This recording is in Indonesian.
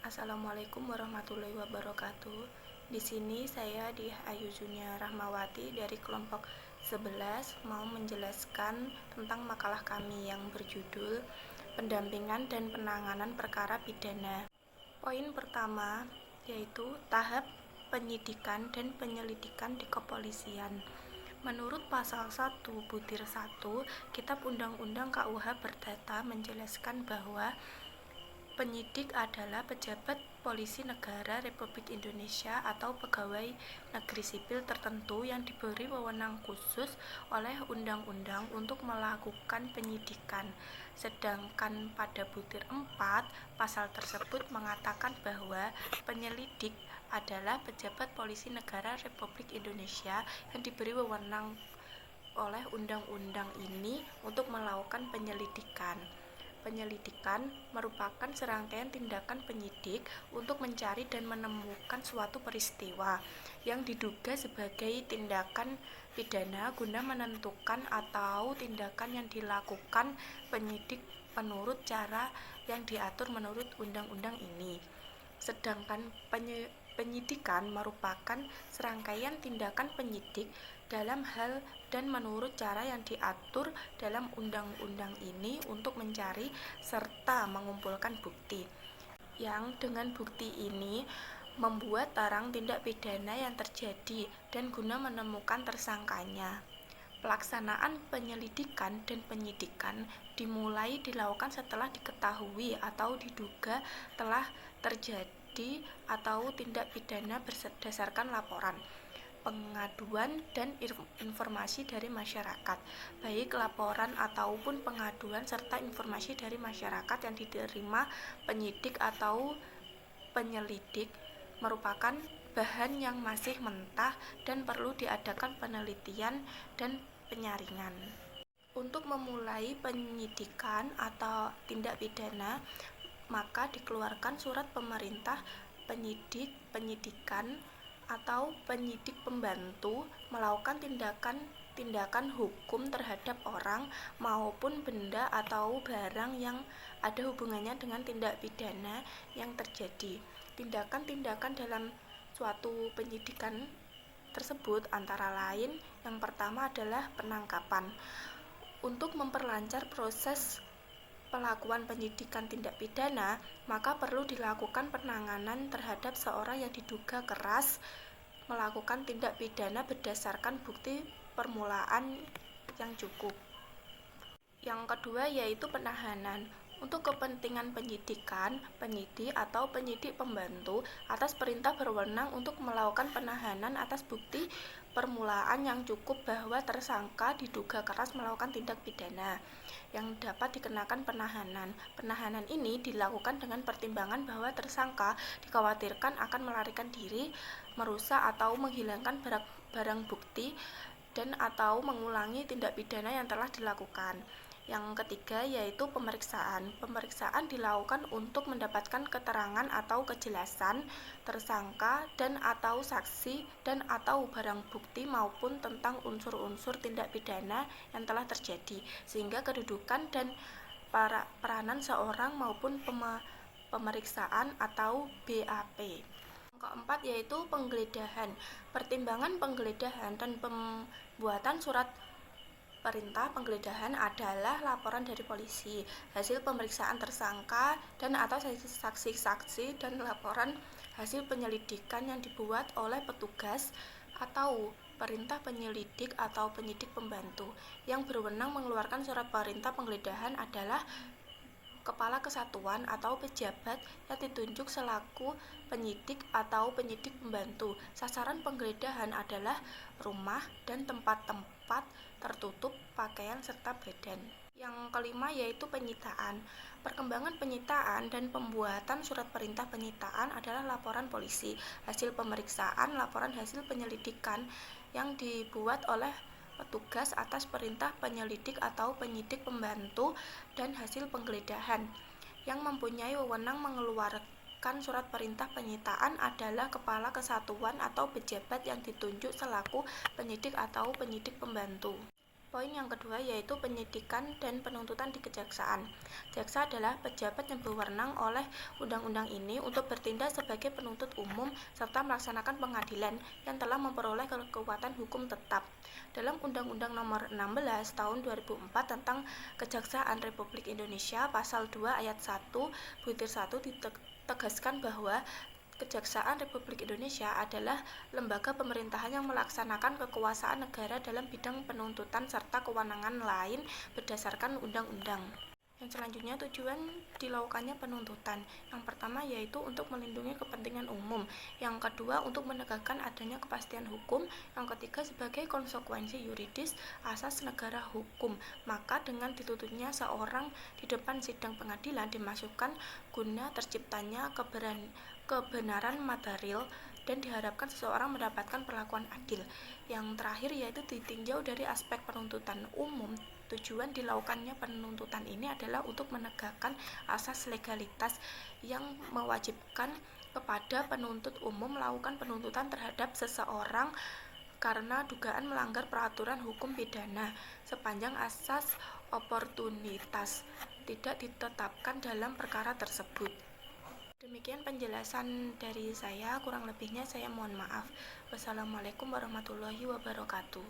Assalamualaikum warahmatullahi wabarakatuh. Di sini saya Ayu Junia Rahmawati dari kelompok 11 mau menjelaskan tentang makalah kami yang berjudul Pendampingan dan Penanganan Perkara Pidana. Poin pertama yaitu tahap penyidikan dan penyelidikan di kepolisian. Menurut pasal 1 butir 1 Kitab Undang-Undang KUH Perdata menjelaskan bahwa penyidik adalah pejabat polisi negara Republik Indonesia atau pegawai negeri sipil tertentu yang diberi wewenang khusus oleh undang-undang untuk melakukan penyidikan. Sedangkan pada butir 4, pasal tersebut mengatakan bahwa penyelidik adalah pejabat polisi negara Republik Indonesia yang diberi wewenang oleh undang-undang ini untuk melakukan penyelidikan. Penyelidikan merupakan serangkaian tindakan penyidik untuk mencari dan menemukan suatu peristiwa yang diduga sebagai tindakan pidana guna menentukan atau tindakan yang dilakukan penyidik menurut cara yang diatur menurut undang-undang ini. Sedangkan penyidikan merupakan serangkaian tindakan penyidik dalam hal dan menurut cara yang diatur dalam undang-undang ini untuk mencari serta mengumpulkan bukti, yang dengan bukti ini membuat terang tindak pidana yang terjadi dan guna menemukan tersangkanya. Pelaksanaan penyelidikan dan penyidikan dilakukan setelah diketahui atau diduga telah terjadi atau tindak pidana berdasarkan laporan, pengaduan dan informasi dari masyarakat, baik laporan ataupun pengaduan serta informasi dari masyarakat yang diterima penyidik atau penyelidik merupakan bahan yang masih mentah dan perlu diadakan penelitian dan penyaringan. Untuk memulai penyidikan atau tindak pidana, maka dikeluarkan surat pemerintah penyidikan atau penyidik pembantu melakukan tindakan hukum terhadap orang maupun benda atau barang yang ada hubungannya dengan tindak pidana yang terjadi. Tindakan-tindakan dalam suatu penyidikan tersebut antara lain yang pertama adalah penangkapan. Untuk memperlancar proses pelakuan penyidikan tindak pidana, maka perlu dilakukan penanganan terhadap seorang yang diduga keras melakukan tindak pidana berdasarkan bukti permulaan yang cukup. Yang kedua yaitu penahanan. Untuk kepentingan penyidikan, penyidik atau penyidik pembantu atas perintah berwenang untuk melakukan penahanan atas bukti permulaan yang cukup bahwa tersangka diduga keras melakukan tindak pidana yang dapat dikenakan penahanan. Penahanan ini dilakukan dengan pertimbangan bahwa tersangka dikhawatirkan akan melarikan diri, merusak atau menghilangkan barang bukti dan atau mengulangi tindak pidana yang telah dilakukan. Yang ketiga yaitu pemeriksaan. Pemeriksaan dilakukan untuk mendapatkan keterangan atau kejelasan tersangka dan atau saksi dan atau barang bukti maupun tentang unsur-unsur tindak pidana yang telah terjadi, sehingga kedudukan dan peranan seorang maupun pemeriksaan atau BAP. Yang keempat yaitu penggeledahan. Pertimbangan penggeledahan dan pembuatan surat perintah penggeledahan adalah laporan dari polisi, hasil pemeriksaan tersangka dan atau saksi-saksi dan laporan hasil penyelidikan yang dibuat oleh petugas atau perintah penyelidik atau penyidik pembantu. Yang berwenang mengeluarkan surat perintah penggeledahan adalah kepala kesatuan atau pejabat yang ditunjuk selaku penyidik atau penyidik pembantu. Sasaran penggeledahan adalah rumah dan tempat-tempat tertutup, pakaian, serta badan. Yang kelima yaitu penyitaan. Perkembangan penyitaan dan pembuatan surat perintah penyitaan adalah laporan polisi, hasil pemeriksaan, laporan hasil penyelidikan yang dibuat oleh petugas atas perintah penyelidik atau penyidik pembantu dan hasil penggeledahan. Yang mempunyai wewenang mengeluarkan surat perintah penyitaan adalah kepala kesatuan atau pejabat yang ditunjuk selaku penyidik atau penyidik pembantu. Poin yang kedua yaitu penyidikan dan penuntutan di kejaksaan. Jaksa adalah pejabat yang berwenang oleh undang-undang ini untuk bertindak sebagai penuntut umum serta melaksanakan pengadilan yang telah memperoleh kekuatan hukum tetap. Dalam Undang-Undang Nomor 16 Tahun 2004 tentang Kejaksaan Republik Indonesia, Pasal 2 Ayat 1 butir 1 ditegaskan bahwa Kejaksaan Republik Indonesia adalah lembaga pemerintahan yang melaksanakan kekuasaan negara dalam bidang penuntutan serta kewenangan lain berdasarkan undang-undang. Yang selanjutnya tujuan dilakukannya penuntutan. Yang pertama yaitu untuk melindungi kepentingan umum. Yang kedua untuk menegakkan adanya kepastian hukum. Yang ketiga sebagai konsekuensi yuridis asas negara hukum. Maka dengan dituntutnya seorang di depan sidang pengadilan dimasukkan guna terciptanya kebenaran material dan diharapkan seseorang mendapatkan perlakuan adil. Yang terakhir yaitu ditinjau dari aspek penuntutan umum. Tujuan dilakukannya penuntutan ini adalah untuk menegakkan asas legalitas yang mewajibkan kepada penuntut umum melakukan penuntutan terhadap seseorang karena dugaan melanggar peraturan hukum pidana sepanjang asas oportunitas tidak ditetapkan dalam perkara tersebut. Demikian penjelasan dari saya, kurang lebihnya saya mohon maaf. Wassalamualaikum warahmatullahi wabarakatuh.